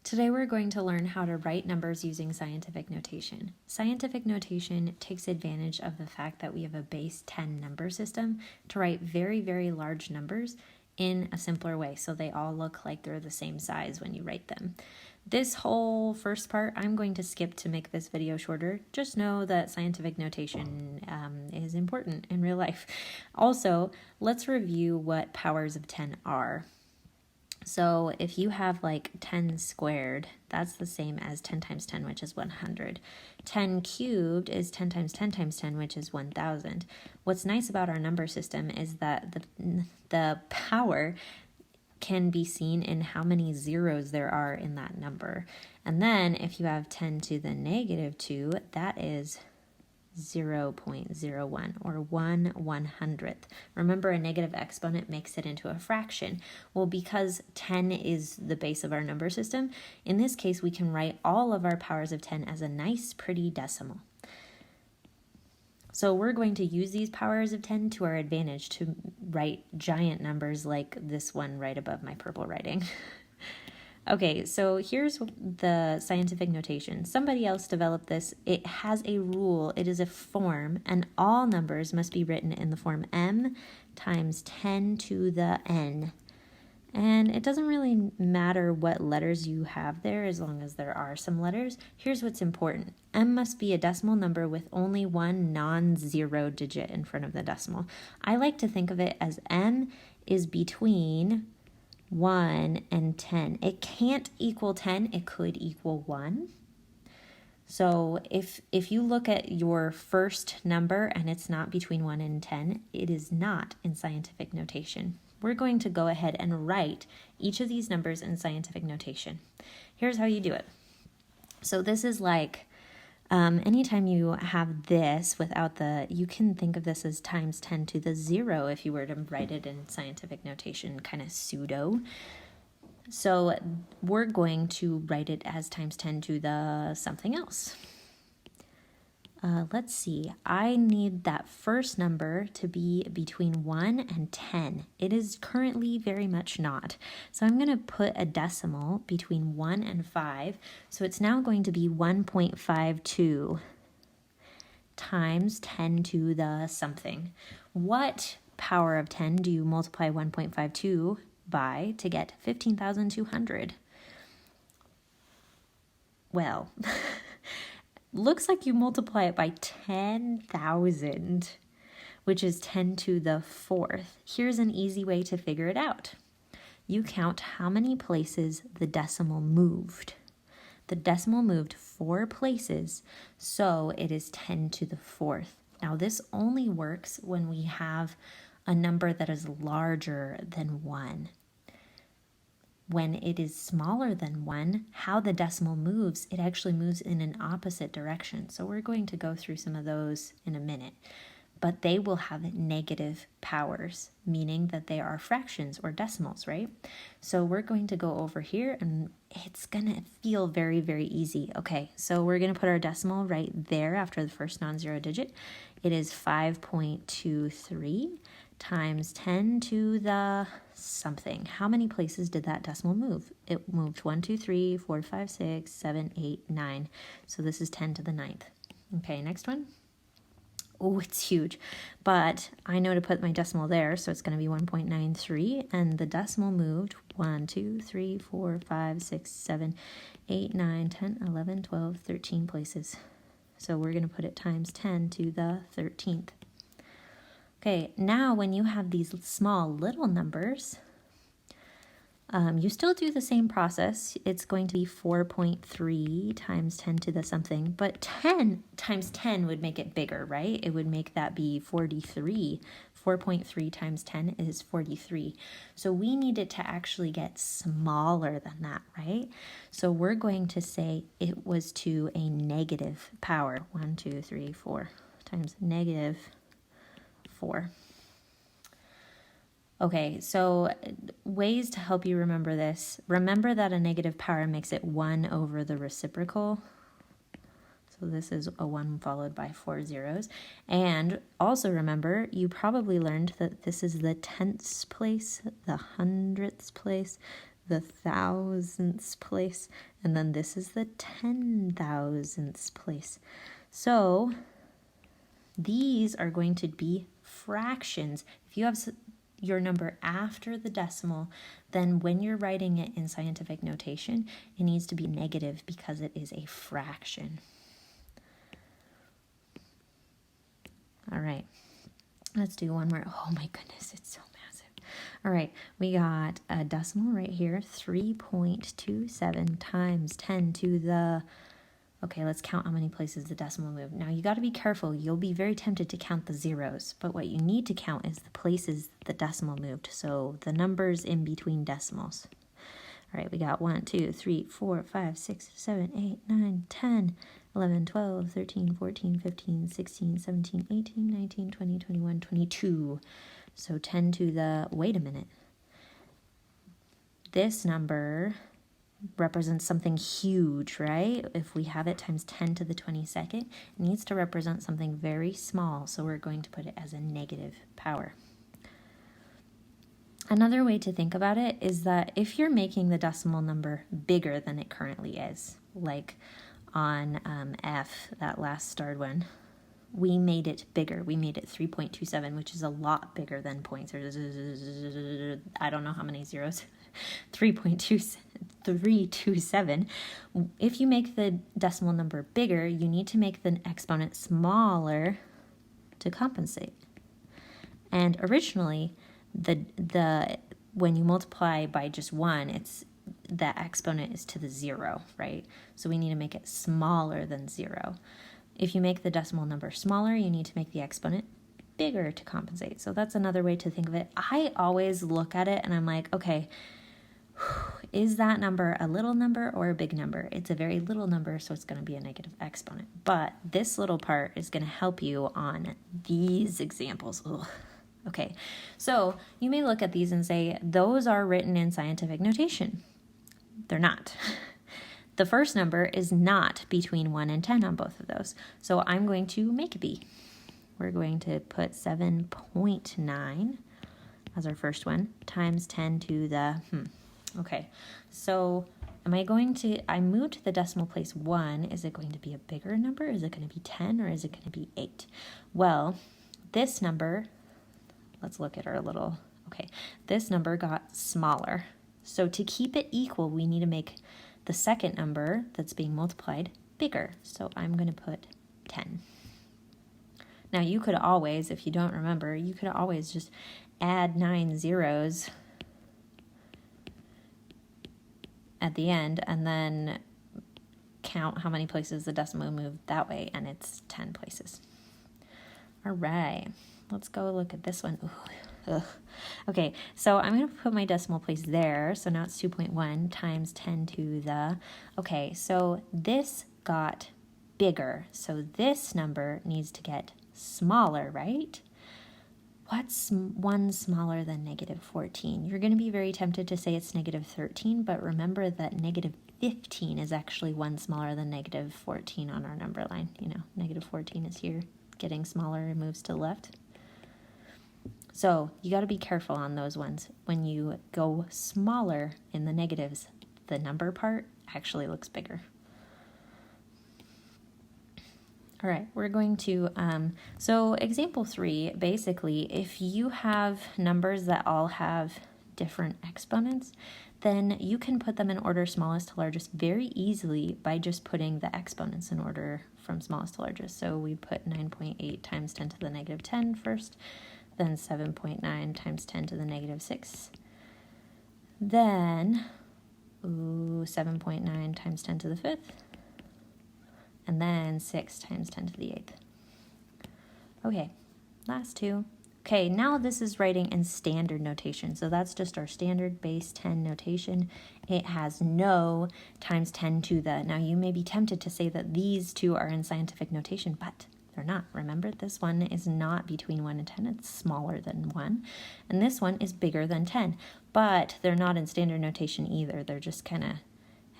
Today we're going to learn how to write numbers using scientific notation. Scientific notation takes advantage of the fact that we have a base 10 number system to write very, very large numbers in a simpler way, so they all look like they're the same size when you write them. This whole first part I'm going to skip to make this video shorter. Just know that scientific notation is important in real life. Also, let's review what powers of 10 are. So if you have like 10 squared, that's the same as 10 times 10, which is 100. 10 cubed is 10 times 10 times 10, which is 1,000. What's nice about our number system is that the power can be seen in how many zeros there are in that number. And then if you have 10 to the negative 2, that is 0.01 or 1/100th. Remember, a negative exponent makes it into a fraction. Well, because 10 is the base of our number system, in this case we can write all of our powers of 10 as a nice pretty decimal. So we're going to use these powers of 10 to our advantage to write giant numbers like this one right above my purple writing. Okay, so here's the scientific notation. Somebody else developed this. It has a rule. It is a form, and all numbers must be written in the form m times 10 to the n. And it doesn't really matter what letters you have there as long as there are some letters. Here's what's important. M must be a decimal number with only one non-zero digit in front of the decimal. I like to think of it as m is between 1 and 10. It can't equal 10, it could equal 1. So if you look at your first number and it's not between 1 and 10, it is not in scientific notation. We're going to go ahead and write each of these numbers in scientific notation. Here's how you do it. So this is like anytime you have this without the, you can think of this as times 10 to the 0 if you were to write it in scientific notation, kind of pseudo. So we're going to write it as times 10 to the something else. Let's see, I need that first number to be between 1 and 10. It is currently very much not. So I'm going to put a decimal between 1 and 5. So it's now going to be 1.52 times 10 to the something. What power of 10 do you multiply 1.52 by to get 15,200? Well, looks like you multiply it by 10,000, which is 10 to the 4th. Here's an easy way to figure it out. You count how many places the decimal moved. The decimal moved 4 places, so it is 10 to the 4th. Now this only works when we have a number that is larger than 1. When it is smaller than 1, how the decimal moves, it actually moves in an opposite direction. So we're going to go through some of those in a minute. But they will have negative powers, meaning that they are fractions or decimals, right? So we're going to go over here and it's going to feel very, very easy. Okay, so we're going to put our decimal right there after the first non-zero digit. It is 5.23 times 10 to the something. How many places did that decimal move? It moved 1, 2, 3, 4, 5, 6, 7, 8, 9. So this is 10 to the 9th. Okay, next one. Oh, it's huge. But I know to put my decimal there, so it's going to be 1.93. And the decimal moved 1, 2, 3, 4, 5, 6, 7, 8, 9, 10, 11, 12, 13 places. So we're going to put it times 10 to the 13th. Okay, now when you have these small little numbers, you still do the same process. It's going to be 4.3 times 10 to the something, but 10 times 10 would make it bigger, right? It would make that be 43. 4.3 times 10 is 43. So we need it to actually get smaller than that, right? So we're going to say it was to a negative power. 1, 2, 3, 4 times negative 4. Okay, so ways to help you remember this. Remember that a negative power makes it 1 over the reciprocal. So this is a 1 followed by 4 zeros. And also remember, you probably learned that this is the tenths place, the hundredths place, the thousandths place, and then this is the 10,000ths place. So these are going to be fractions. If you have your number after the decimal, then when you're writing it in scientific notation, it needs to be negative because it is a fraction. All right, let's do one more. Oh my goodness, it's so massive. All right, we got a decimal right here, 3.27 times 10 to the, okay, let's count how many places the decimal moved. Now you got to be careful. You'll be very tempted to count the zeros, but what you need to count is the places the decimal moved, so the numbers in between decimals. All right, we got 1, 2, 3, 4, 5, 6, 7, 8, 9, 10, 11, 12, 13, 14, 15, 16, 17, 18, 19, 20, 21, 22. So 10 to the, wait a minute. This number represents something huge, right? If we have it times 10 to the 22nd, it needs to represent something very small, so we're going to put it as a negative power. Another way to think about it is that if you're making the decimal number bigger than it currently is, like on F, that last starred one, we made it bigger. We made it 3.27, which is a lot bigger than points. I don't know how many zeros. 3.327. If you make the decimal number bigger, you need to make the exponent smaller to compensate. And originally, the when you multiply by just 1, it's the exponent is to the 0, right? So we need to make it smaller than 0. If you make the decimal number smaller, you need to make the exponent bigger to compensate. So that's another way to think of it. I always look at it and I'm like, okay, is that number a little number or a big number? It's a very little number, so it's going to be a negative exponent. But this little part is going to help you on these examples. Ugh. Okay, so you may look at these and say, those are written in scientific notation. They're not. The first number is not between 1 and 10 on both of those. So I'm going to make it be. We're going to put 7.9 as our first one times 10 to the, Okay, so I moved the decimal place 1. Is it going to be a bigger number? Is it going to be 10 or is it going to be 8? Well, this number, let's look at our little, okay, this number got smaller. So to keep it equal, we need to make the second number that's being multiplied bigger. So I'm going to put 10. Now you could always, if you don't remember, you could always just add 9 zeros at the end and then count how many places the decimal moved that way, and it's 10 places. All right, let's go look at this one. Ooh. Ugh. Okay, so I'm going to put my decimal place there. So now it's 2.1 times 10 to the, okay, so this got bigger. So this number needs to get smaller, right? What's 1 smaller than negative 14? You're going to be very tempted to say it's negative 13, but remember that negative 15 is actually 1 smaller than negative 14 on our number line. You know, negative 14 is here, getting smaller and moves to the left. So you got to be careful on those ones. When you go smaller in the negatives, the number part actually looks bigger. All right, we're going to, so example 3, basically, if you have numbers that all have different exponents, then you can put them in order smallest to largest very easily by just putting the exponents in order from smallest to largest. So we put 9.8 times 10 to the negative 10 first, then 7.9 times 10 to the negative 6, then 7.9 times 10 to the 5th, and then 6 times 10 to the 8th. Okay, last two. Okay, now this is writing in standard notation. So that's just our standard base 10 notation. It has no times 10 to the. Now you may be tempted to say that these two are in scientific notation, but they're not. Remember, this one is not between 1 and 10. It's smaller than 1. And this one is bigger than 10. But they're not in standard notation either. They're just kind of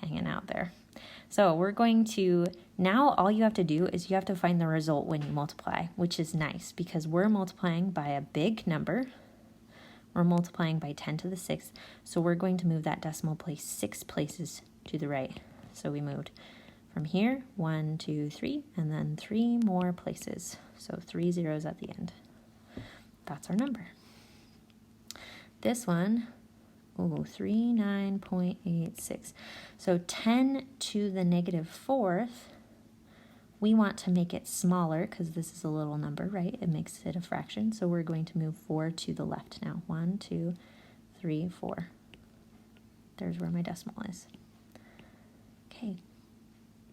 hanging out there. So we're going to, now all you have to do is you have to find the result when you multiply, which is nice because we're multiplying by a big number, We're multiplying by 10 to the 6th, so we're going to move that decimal place 6 places to the right. So we moved from here, 1, 2, 3, and then 3 more places. So 3 zeros at the end. That's our number. This one, 39.86. So 10 to the negative 4th, we want to make it smaller because this is a little number, right? It makes it a fraction. So we're going to move 4 to the left now. 1, 2, 3, 4. There's where my decimal is. Okay,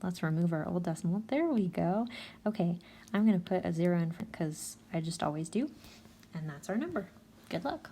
let's remove our old decimal. There we go. Okay, I'm going to put a 0 in front because I just always do. And that's our number. Good luck.